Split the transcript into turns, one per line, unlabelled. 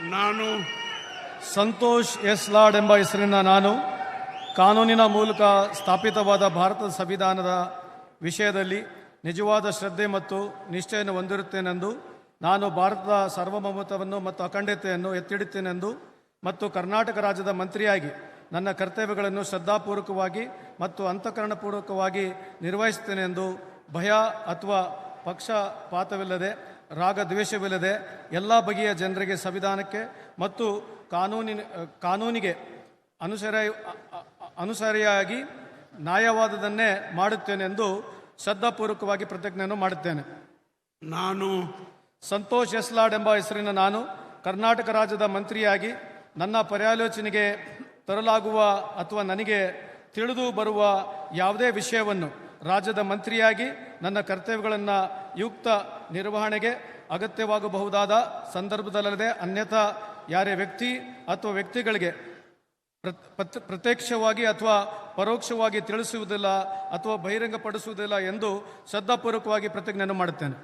ನಾನು
ಸಂತೋಷ್ ಎಸ್ ಲಾಡ್ ಎಂಬ ಹೆಸರಿನ ನಾನು ಕಾನೂನಿನ ಮೂಲಕ ಸ್ಥಾಪಿತವಾದ ಭಾರತದ ಸಂವಿಧಾನದ ವಿಷಯದಲ್ಲಿ ನಿಜವಾದ ಶ್ರದ್ಧೆ ಮತ್ತು ನಿಷ್ಠೆಯನ್ನು ಹೊಂದಿರುತ್ತೇನೆಂದು ನಾನು ಭಾರತದ ಸಾರ್ವಭೌಮತ್ವವನ್ನು ಮತ್ತು ಅಖಂಡತೆಯನ್ನು ಎತ್ತಿಡುತ್ತೇನೆಂದು ಮತ್ತು ಕರ್ನಾಟಕ ರಾಜ್ಯದ ಮಂತ್ರಿಯಾಗಿ ನನ್ನ ಕರ್ತವ್ಯಗಳನ್ನು ಶ್ರದ್ಧಾಪೂರ್ವಕವಾಗಿ ಮತ್ತು ಅಂತಃಕರಣಪೂರ್ವಕವಾಗಿ ನಿರ್ವಹಿಸುತ್ತೇನೆಂದು ಭಯ ಅಥವಾ ಪಕ್ಷಪಾತವಿಲ್ಲದೆ ರಾಗದ್ವೇಷವಿಲ್ಲದೆ ಎಲ್ಲ ಬಗೆಯ ಜನರಿಗೆ ಸಂವಿಧಾನಕ್ಕೆ ಮತ್ತು ಕಾನೂನಿಗೆ ಅನುಸರಿಯಾಗಿ ನ್ಯಾಯವಾದದನ್ನೇ ಮಾಡುತ್ತೇನೆಂದು ಶ್ರದ್ಧಾಪೂರ್ವಕವಾಗಿ ಪ್ರತಿಜ್ಞೆಯನ್ನು ಮಾಡುತ್ತೇನೆ.
ನಾನು
ಸಂತೋಷ್ ಎಸ್ ಲಾಡ್ ಎಂಬ ಹೆಸರಿನ ನಾನು ಕರ್ನಾಟಕ ರಾಜ್ಯದ ಮಂತ್ರಿಯಾಗಿ ನನ್ನ ಪರ್ಯಾಲೋಚನೆಗೆ ತರಲಾಗುವ ಅಥವಾ ನನಗೆ ತಿಳಿದು ಬರುವ ಯಾವುದೇ ವಿಷಯವನ್ನು ರಾಜ್ಯದ ಮಂತ್ರಿಯಾಗಿ ನನ್ನ ಕರ್ತವ್ಯಗಳನ್ನು ಯುಕ್ತ ನಿರ್ವಹಣೆಗೆ ಅಗತ್ಯವಾಗಬಹುದಾದ ಸಂದರ್ಭದಲ್ಲದೆ ಅನ್ಯಥಾ ಯಾರೇ ವ್ಯಕ್ತಿ ಅಥವಾ ವ್ಯಕ್ತಿಗಳಿಗೆ ಪ್ರತ್ಯಕ್ಷವಾಗಿ ಅಥವಾ ಪರೋಕ್ಷವಾಗಿ ತಿಳಿಸುವುದಿಲ್ಲ ಅಥವಾ ಬಹಿರಂಗಪಡಿಸುವುದಿಲ್ಲ ಎಂದು ಶ್ರದ್ಧಾಪೂರ್ವಕವಾಗಿ ಪ್ರತಿಜ್ಞೆಯನ್ನು ಮಾಡುತ್ತೇನೆ.